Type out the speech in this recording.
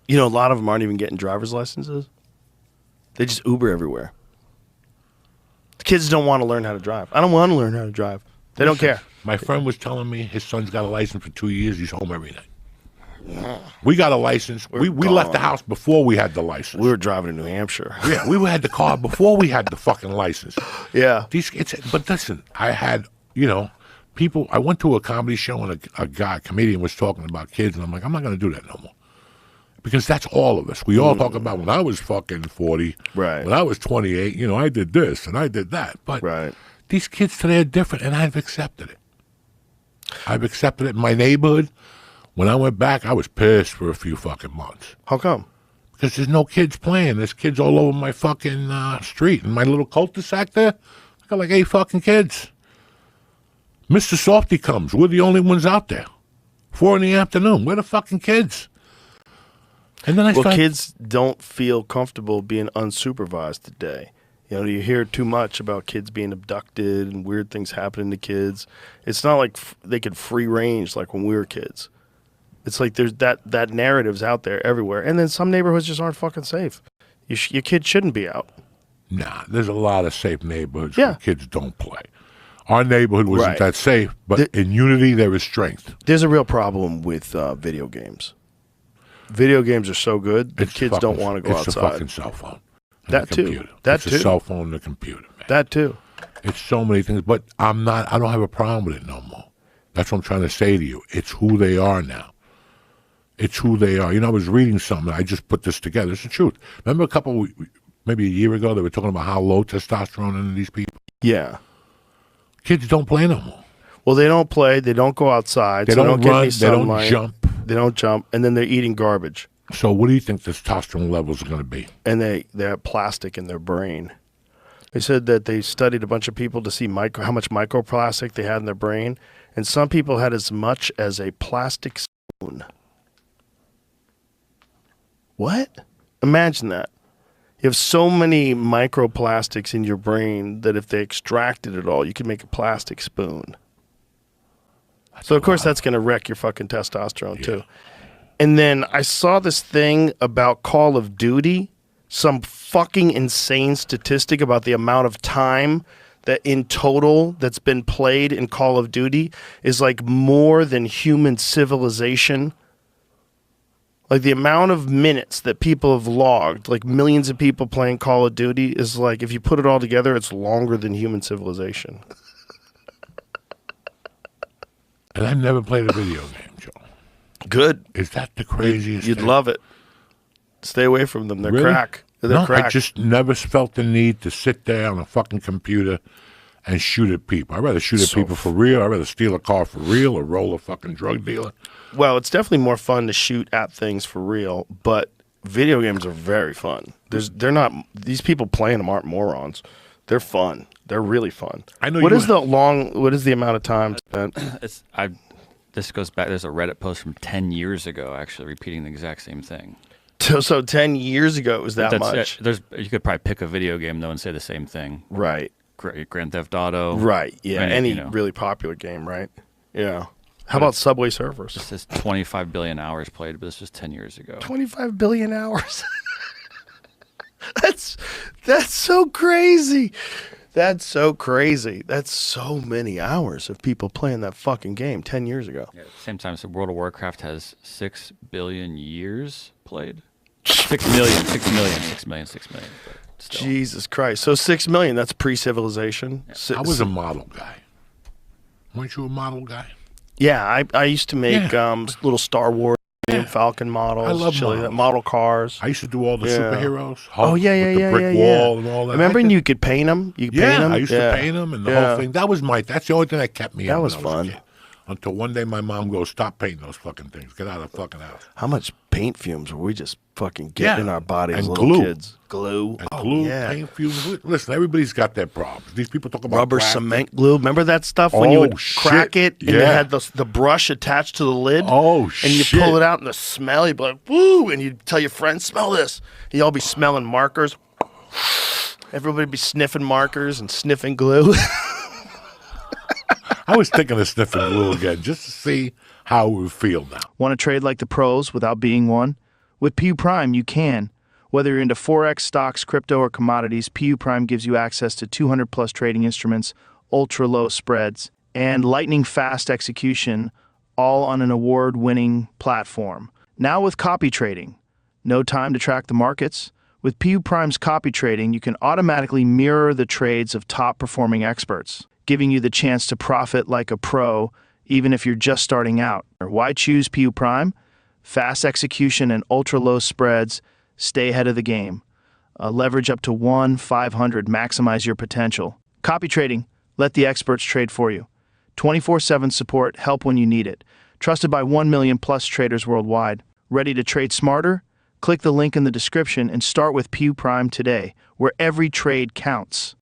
You know, a lot of them aren't even getting driver's licenses. They just Uber everywhere. The kids don't want to learn how to drive. I don't want to learn how to drive. They don't care. My friend was telling me his son's got a license for 2 years. He's home every night. We got a license. We left the house before we had the license. We were driving to New Hampshire. Yeah, we had the car before we had the fucking license. Yeah. But listen, I had, people. I went to a comedy show and a comedian was talking about kids, and I'm like, I'm not going to do that no more. Because that's all of us. We all talk about when I was fucking 40, right? When I was 28, I did this and I did that. But these kids today are different, and I've accepted it. I've accepted it in my neighborhood. When I went back, I was pissed for a few fucking months. How come? Because there's no kids playing. There's kids all over my fucking street. In my little cul-de-sac there, I got like 8 fucking kids. Mr. Softy comes. We're the only ones out there. 4 in the afternoon. We're the fucking kids. And then kids don't feel comfortable being unsupervised today. You hear too much about kids being abducted and weird things happening to kids. It's not like they could free range like when we were kids. It's like there's that narrative's out there everywhere. And then some neighborhoods just aren't fucking safe. Your kid shouldn't be out. Nah, there's a lot of safe neighborhoods where kids don't play. Our neighborhood wasn't that safe, but in unity there is strength. There's a real problem with video games. Video games are so good that kids don't want to go outside. It's a fucking cell phone. That too. It's a cell phone and a computer, man. That too. It's so many things, but I don't have a problem with it no more. That's what I'm trying to say to you. It's who they are now. It's who they are. I was reading something. I just put this together. It's the truth. Remember maybe a year ago, they were talking about how low testosterone in these people? Yeah. Kids don't play no more. Well, they don't play. They don't go outside. They don't run. They don't jump. They don't jump. And then they're eating garbage. So what do you think the testosterone levels are going to be? And they have plastic in their brain. They said that they studied a bunch of people to see how much microplastic they had in their brain. And some people had as much as a plastic spoon. What? Imagine that. You have so many microplastics in your brain that if they extracted it all, you could make a plastic spoon. So, of course, that's going to wreck your fucking testosterone, too. And then I saw this thing about Call of Duty, some fucking insane statistic about the amount of time that in total that's been played in Call of Duty is like more than human civilization. Like the amount of minutes that people have logged, like millions of people playing Call of Duty, is like, if you put it all together, it's longer than human civilization. And I've never played a video game, Joe. Good. Is that the craziest You'd thing? love it. Stay away from them. They're really? crack. They're crack. I just never felt the need to sit there on a fucking computer and shoot at people. I'd rather shoot at people for real. I'd rather steal a car for real or roll a fucking drug dealer. Well, it's definitely more fun to shoot at things for real, but video games are very fun. They're not. These people playing them aren't morons. They're fun. They're really fun. I know. What is the amount of time spent? This goes back. There's a Reddit post from 10 years ago, actually repeating the exact same thing. So 10 years ago it was that much. You could probably pick a video game though and say the same thing. Right. Grand Theft Auto. Right. Yeah. Any really popular game. Right. Yeah. How about Subway Surfers? This is 25 billion hours played, but this was 10 years ago. 25 billion hours. That's so crazy. That's so crazy. That's so many hours of people playing that fucking game 10 years ago. Yeah, at the same time, so World of Warcraft has 6 billion years played. 6 million. Jesus Christ. So 6 million, that's pre-civilization. Yeah. I was a model guy. Weren't you a model guy? Yeah, I used to make little Star Wars Falcon models. I love models. Model cars. I used to do all the superheroes. Hulk with the brick wall and all that. Remember, and you could paint them? I used to paint them and the whole thing. That's the only thing that kept me That was fun. Until one day my mom goes, stop painting those fucking things. Get out of the fucking house. How much paint fumes were we just fucking getting in our bodies as little glue. Kids? Glue. And glue, paint fumes. Listen, everybody's got their problems. These people talk about rubber plastic. Cement glue. Remember that stuff when you would crack it and it had the brush attached to the lid? Oh, and you pull it out and the smell, you'd be like, woo, and you'd tell your friends, smell this. And y'all be smelling markers. Everybody be sniffing markers and sniffing glue. I was thinking of sniffing glue again just to see how it would feel now. Want to trade like the pros without being one? With PU Prime, you can. Whether you're into Forex, stocks, crypto, or commodities, PU Prime gives you access to 200 plus trading instruments, ultra low spreads, and lightning fast execution, all on an award-winning platform. Now with copy trading. No time to track the markets? With PU Prime's copy trading, you can automatically mirror the trades of top-performing experts, giving you the chance to profit like a pro, even if you're just starting out. Why choose PU Prime? Fast execution and ultra-low spreads. Stay ahead of the game. Leverage up to 1/500. Maximize your potential. Copy trading. Let the experts trade for you. 24/7 support. Help when you need it. Trusted by 1 million plus traders worldwide. Ready to trade smarter? Click the link in the description and start with PU Prime today, where every trade counts.